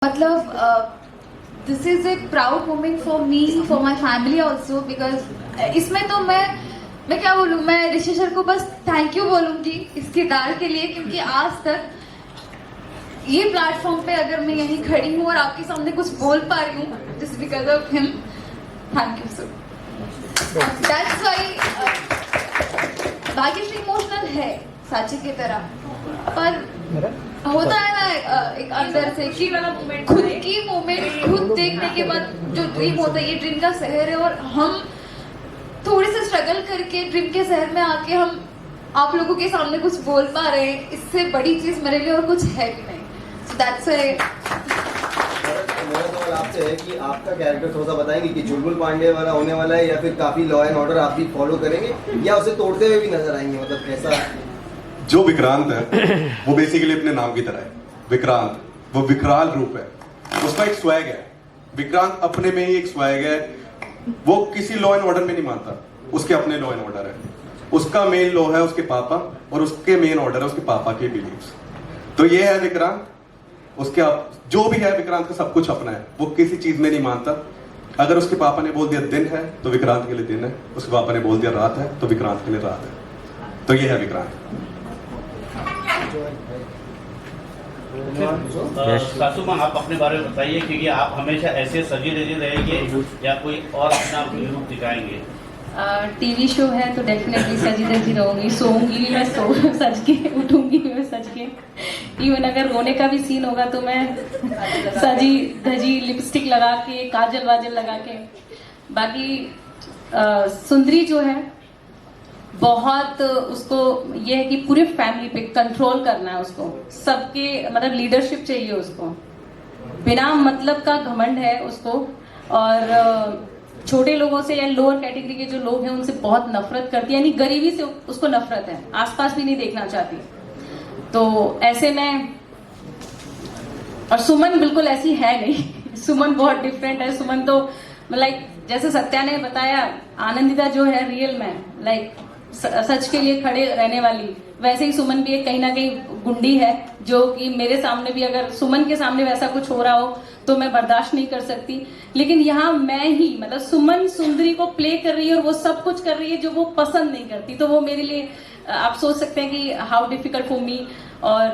मतलब this is a proud moment for me, for my family also, because इसमें तो मैं क्या बोलूँ, मैं ऋषि सर को बस थैंक यू बोलूँगी इस किरदार के लिए, क्योंकि आज तक ये प्लेटफॉर्म पे अगर मैं यहीं खड़ी हूँ और आपके सामने कुछ बोल पा रही हूँ just because of him, thank you sir. That's why Bhagyashree emotional है साची की तरह, पर होता है ना एक अंदर से कि खुद की मोमेंट खुद देखने के बाद जो ड्रीम होता है, ये ड्रीम का शहर है और हम थोड़े से स्ट्रगल करके ड्रीम के शहर में आके हम आप लोगों के सामने कुछ बोल पा रहे हैं, इससे बड़ी चीज मेरे लिए और कुछ है भी नहीं। सो दैट्स मेरा सवाल आपसे है कि आपका कैरेक्टर थोड़ा सा बताएंगे कि चुलबुल पांडे वाला होने वाला है या फिर काफी लॉ एंड ऑर्डर आप भी फॉलो करेंगे या उसे तोड़ते हुए भी नजर आएंगे, मतलब कैसा? जो विक्रांत है वो बेसिकली अपने नाम की तरह है, विक्रांत, वो विकराल रूप है, उसका एक स्वैग है, विक्रांत अपने में ही एक स्वैग है, वो किसी लॉ एंड ऑर्डर में नहीं मानता, उसके अपने लॉ एंड ऑर्डर है, उसका मेन लॉ है उसके पापा और उसके मेन ऑर्डर है उसके पापा के बिलीव्स। तो ये है विक्रांत, उसके जो भी है विक्रांत का सब कुछ अपना है, वो किसी चीज में नहीं मानता। अगर उसके पापा ने बोल दिया दिन है तो विक्रांत के लिए दिन है, उसके पापा ने बोल दिया रात है तो विक्रांत के लिए रात है। तो ये है विक्रांत। सासू माँ, आप अपने बारे में बताइए, क्योंकि आप हमेशा ऐसे सजी धजी रहेंगे या कोई और अपना आप रूप दिखाएंगे? टीवी शो है तो डेफिनेटली सजी धजी रहूंगी, सोऊंगी भी मैं सज के, उठूंगी भी मैं सज के। इवन अगर रोने का भी सीन होगा तो मैं सजी धजी लिपस्टिक लगा के, काजल वाजल लगा के। बाकी सुंदरी जो है बहुत, उसको ये है कि पूरे फैमिली पे कंट्रोल करना है उसको, सबके मतलब लीडरशिप चाहिए उसको, बिना मतलब का घमंड है उसको, और छोटे लोगों से या लोअर कैटेगरी के जो लोग हैं उनसे बहुत नफरत करती है, यानी गरीबी से उसको नफरत है, आसपास भी नहीं देखना चाहती। तो ऐसे में, और सुमन बिल्कुल ऐसी है नहीं सुमन बहुत डिफरेंट है। सुमन तो लाइक जैसे सत्या ने बताया, आनंदिता जो है रियल में लाइक सच के लिए खड़े रहने वाली, वैसे ही सुमन भी एक कहीं ना कहीं गुंडी है, जो कि मेरे सामने भी अगर सुमन के सामने वैसा कुछ हो रहा हो तो मैं बर्दाश्त नहीं कर सकती। लेकिन यहाँ मैं ही, मतलब सुमन सुंदरी को प्ले कर रही है और वो सब कुछ कर रही है जो वो पसंद नहीं करती, तो वो मेरे लिए आप सोच सकते हैं कि हाउ डिफिकल्ट फॉर मी। और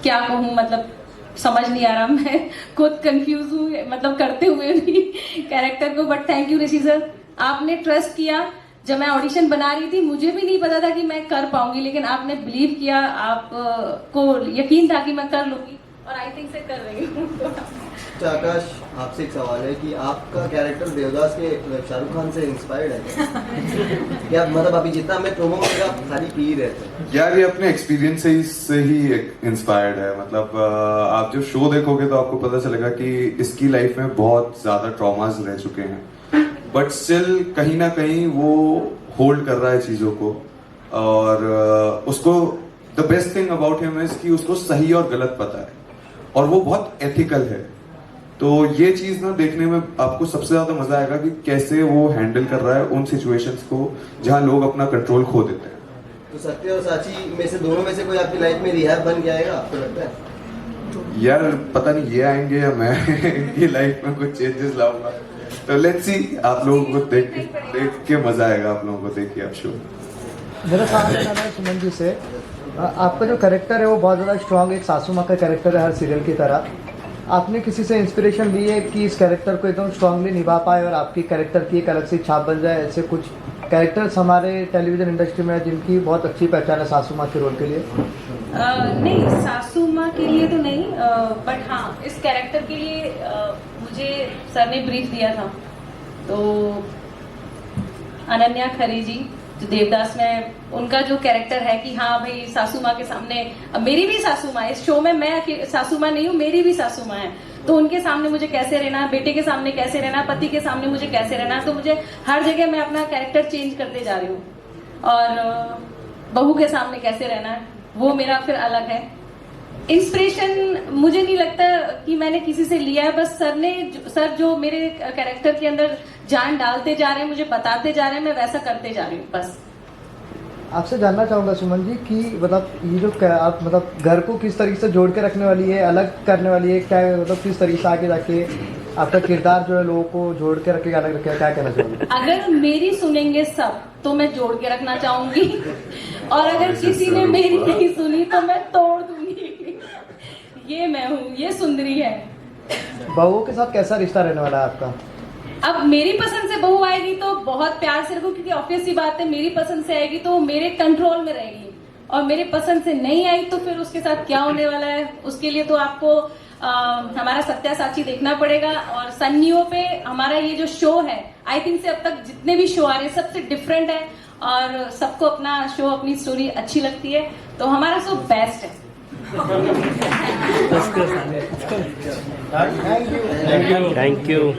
क्या कहूँ, मतलब समझ नहीं आ रहा, मैं खुद कंफ्यूज हूँ मतलब करते हुए भी कैरेक्टर को। But thank you Rishi sir, आपने ट्रस्ट किया। जब मैं ऑडिशन बना रही थी मुझे भी नहीं पता था कि मैं कर पाऊंगी, लेकिन आपने बिलीव किया, आपको यकीन था कि मैं कर लूंगी, और आई थिंक से कर रही हूँ। अच्छा आकाश, आपसे एक सवाल है कि आपका कैरेक्टर देवदास के शाहरुख खान से इंस्पायर्ड है क्या? मतलब अभी जितना हमें प्रोमो में आप खाली पी रहे थे यार, ये अपने एक्सपीरियंस से ही इंस्पायर्ड है। मतलब आप जो शो देखोगे तो आपको पता चलेगा कि इसकी लाइफ में बहुत ज्यादा ट्रॉमास रह चुके हैं, बट स्टिल कहीं ना कहीं वो होल्ड कर रहा है चीजों को, और उसको the best thing about him is कि उसको सही और गलत पता है, और वो बहुत एथिकल है। तो ये चीज ना देखने में आपको सबसे ज्यादा मजा आएगा कि कैसे वो हैंडल कर रहा है उन सिचुएशंस को जहां लोग अपना कंट्रोल खो देते हैं। तो सत्य और साची में से दोनों में से कोई आपकी लाइफ में रिहाब बन के आएगा, आपको लगता है? यार पता नहीं ये आएंगे या मैं इनकी लाइफ में कुछ चेंजेस लाऊंगा, तो लेट्स सी। आप लोगों को देख के मजा आएगा, आप लोगों को देखिए आप शो। मेरा सवाल है सुमन जी से, आपका जो कैरेक्टर है वो बहुत ज़्यादा स्ट्रांग एक सासू माँ का कैरेक्टर है हर सीरियल की तरह। आपने किसी से इंस्पिरेशन ली है कि इस कैरेक्टर को एकदम स्ट्रांगली निभा पाए और आपकी कैरेक्टर की एक अलग सी छाप बन जाए? ऐसे कुछ कैरेक्टर्स हमारे टेलीविजन इंडस्ट्री में जिनकी बहुत अच्छी पहचान है सासू माँ के रोल के लिए। नहीं, सासू माँ के लिए तो नहीं, बट हाँ इस कैरेक्टर के लिए मुझे सर ने ब्रीफ दिया था। तो अनन्या खरे जी जो देवदास में, उनका जो कैरेक्टर है कि हाँ भाई सासू माँ के सामने, मेरी भी सासू माँ, इस शो में मैं सासू माँ नहीं हूँ, मेरी भी सासू माँ है, तो उनके सामने मुझे कैसे रहना है, बेटे के सामने कैसे रहना है, पति के सामने मुझे कैसे रहना है। तो मुझे हर जगह मैं अपना कैरेक्टर चेंज करते जा रही हूँ, और बहू के सामने कैसे रहना है वो मेरा फिर अलग है। इंस्पिरेशन मुझे नहीं लगता कि मैंने किसी से लिया है, बस सर जो मेरे कैरेक्टर के अंदर जान डालते जा रहे हैं, मुझे बताते जा रहे हैं, मैं वैसा करते जा रही हूँ बस। आपसे जानना चाहूँगा सुमन जी कि मतलब ये जो आप मतलब घर को किस तरीके से जोड़ के रखने वाली है, अलग करने वाली है, क्या मतलब किस तरीके से आगे जाके आपका किरदार जो है लोगों को जोड़ के रखेगा, अलग रखेगा, क्या कहना चाहोगे? अगर मेरी सुनेंगे सब तो मैं जोड़ के रखना चाहूंगी और अगर किसी ने मेरी नहीं सुनी तो मैं तोड़ दूंगी। ये मैं हूँ, ये सुंदरी है। बहुओं के साथ कैसा रिश्ता रहने वाला है आपका? अब मेरी पसंद से बहू आएगी तो बहुत प्यार से रखो, क्योंकि ऑब्वियस सी बात है मेरी पसंद से आएगी तो वो मेरे कंट्रोल में रहेगी, और मेरे पसंद से नहीं आई तो फिर उसके साथ क्या होने वाला है उसके लिए तो आपको हमारा सत्या साक्षी देखना पड़ेगा। और सन न्यू पे हमारा ये जो शो है, आई थिंक से अब तक जितने भी शो आ रहे हैं सबसे डिफरेंट है और सबको अपना शो, अपनी स्टोरी अच्छी लगती है, तो हमारा शो बेस्ट है। Thank you. Thank you.